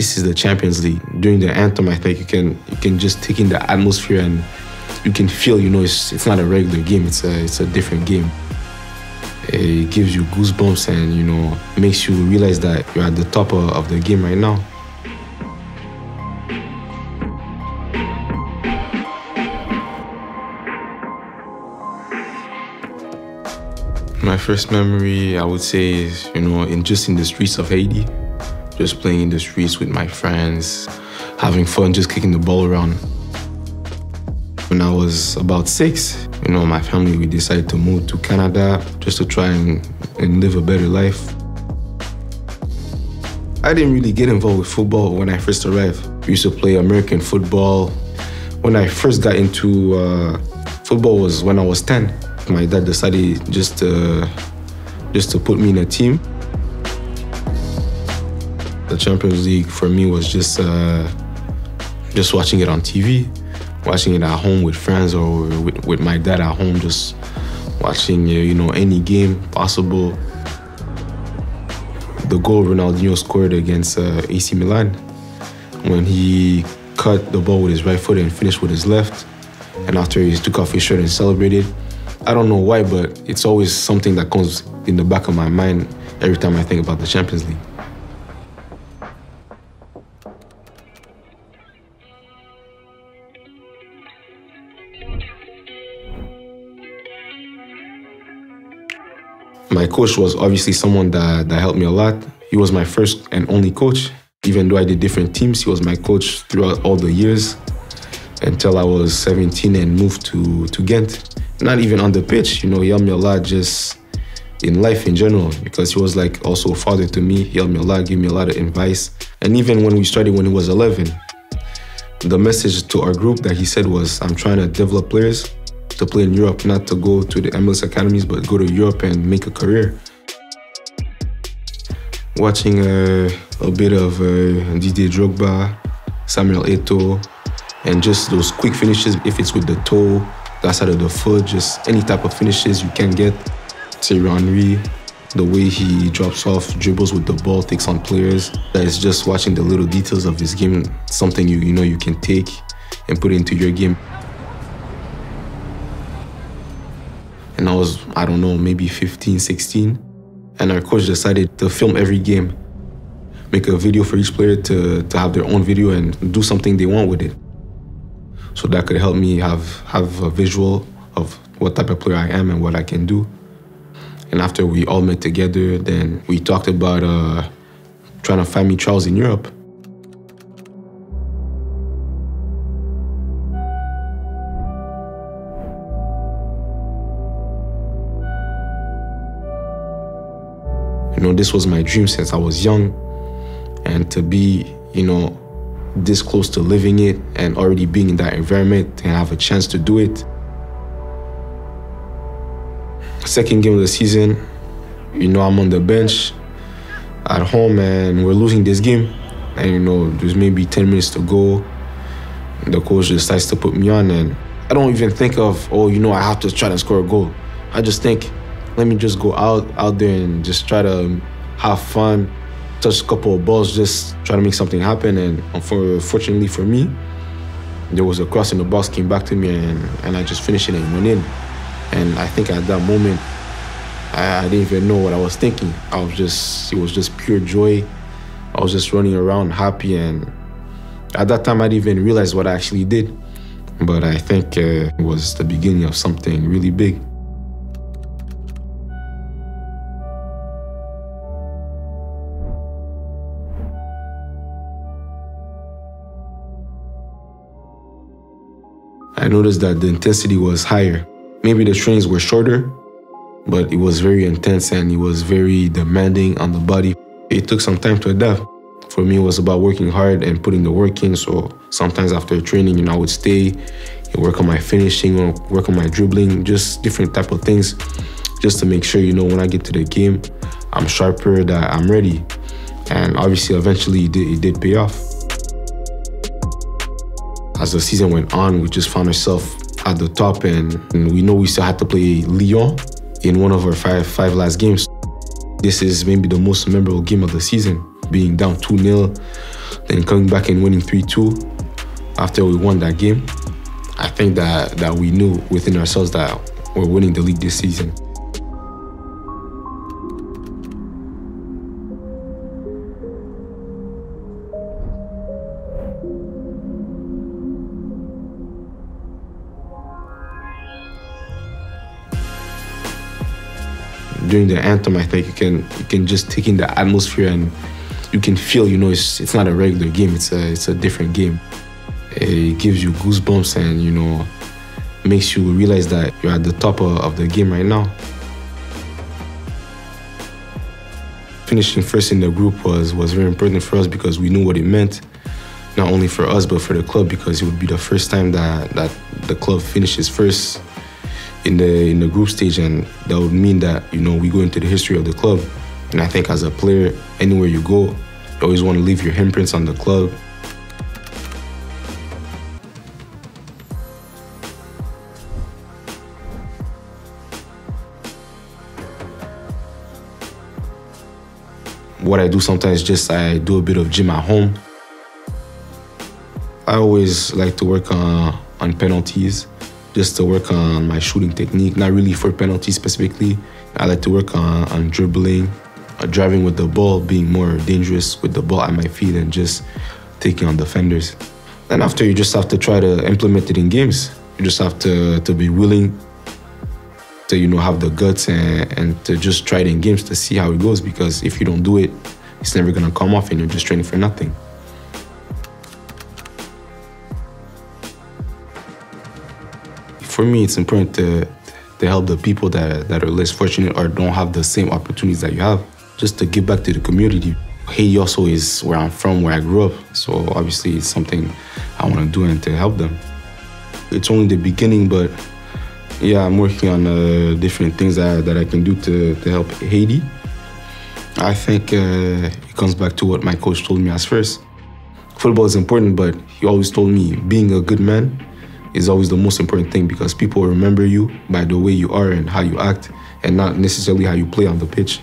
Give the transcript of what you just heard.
this is the Champions League. During the anthem, I think you can just take in the atmosphere and you can feel, it's not a regular game. It's a different game. It gives you goosebumps and, makes you realize that you're at the top of the game right now. My first memory, I would say, is, in the streets of Haiti. Just playing in the streets with my friends, having fun, just kicking the ball around. When I was about 6, my family, we decided to move to Canada just to try and live a better life. I didn't really get involved with football when I first arrived. We used to play American football. When I first got into football was when I was 10. My dad decided just to put me in a team. The Champions League for me was just watching it on TV, watching it at home with friends or with my dad at home, just watching any game possible. The goal Ronaldinho scored against AC Milan, when he cut the ball with his right foot and finished with his left, and after he took off his shirt and celebrated. I don't know why, but it's always something that comes in the back of my mind every time I think about the Champions League. My coach was obviously someone that helped me a lot. He was my first and only coach. Even though I did different teams, he was my coach throughout all the years until I was 17 and moved to Ghent. Not even on the pitch, he helped me a lot just in life in general, because he was like also a father to me. He helped me a lot, gave me a lot of advice. And even when we started when he was 11, the message to our group that he said was, I'm trying to develop players to play in Europe, not to go to the MLS academies, but go to Europe and make a career. Watching a bit of Didier Drogba, Samuel Eto'o, and just those quick finishes, if it's with the toe, that side of the foot, just any type of finishes you can get. Thierry Henry, the way he drops off, dribbles with the ball, takes on players. That is just watching the little details of his game, something you can take and put into your game. And I was, maybe 15, 16. And our coach decided to film every game, make a video for each player to have their own video and do something they want with it. So that could help me have a visual of what type of player I am and what I can do. And after we all met together, then we talked about trying to find me trials in Europe. This was my dream since I was young. And to be, this close to living it and already being in that environment and have a chance to do it. Second game of the season, I'm on the bench at home and we're losing this game. And there's maybe 10 minutes to go. The coach decides to put me on and I don't even think of, I have to try to score a goal. I just think, let me just go out there and just try to have fun, touch a couple of balls, just try to make something happen. And fortunately for me, there was a cross in the box, came back to me, and I just finished it and went in. And I think at that moment, I didn't even know what I was thinking. It was just pure joy. I was just running around happy, and at that time, I didn't even realize what I actually did. But I think it was the beginning of something really big. I noticed that the intensity was higher. Maybe the trains were shorter, but it was very intense and it was very demanding on the body. It took some time to adapt. For me, it was about working hard and putting the work in. So sometimes after training, I would stay and work on my finishing or work on my dribbling, just different type of things, just to make sure, when I get to the game, I'm sharper, that I'm ready. And obviously, eventually, it did pay off. As the season went on, we just found ourselves at the top, and we still had to play Lyon in one of our five last games. This is maybe the most memorable game of the season, being down 2-0, Then coming back and winning 3-2 after we won that game, I think that we knew within ourselves that we're winning the league this season. During the anthem, I think you can just take in the atmosphere and you can feel, it's not a regular game. It's a different game. It gives you goosebumps and makes you realize that you're at the top of the game right now. Finishing first in the group was very important for us because we knew what it meant, not only for us but for the club, because it would be the first time that the club finishes first in the group stage, and that would mean that we go into the history of the club. And I think as a player, anywhere you go, you always want to leave your handprints on the club. What I do sometimes is I do a bit of gym at home. I always like to work on penalties, just to work on my shooting technique, not really for penalties specifically. I like to work on dribbling, driving with the ball, being more dangerous with the ball at my feet and just taking on defenders. And after, you just have to try to implement it in games. You just have to be willing to have the guts and to just try it in games to see how it goes, because if you don't do it, it's never gonna come off and you're just training for nothing. For me, it's important to help the people that are less fortunate or don't have the same opportunities that you have, just to give back to the community. Haiti also is where I'm from, where I grew up, so obviously it's something I want to do and to help them. It's only the beginning, but yeah, I'm working on different things that I can do to help Haiti. I think it comes back to what my coach told me as first. Football is important, but he always told me being a good man is always the most important thing, because people remember you by the way you are and how you act, and not necessarily how you play on the pitch.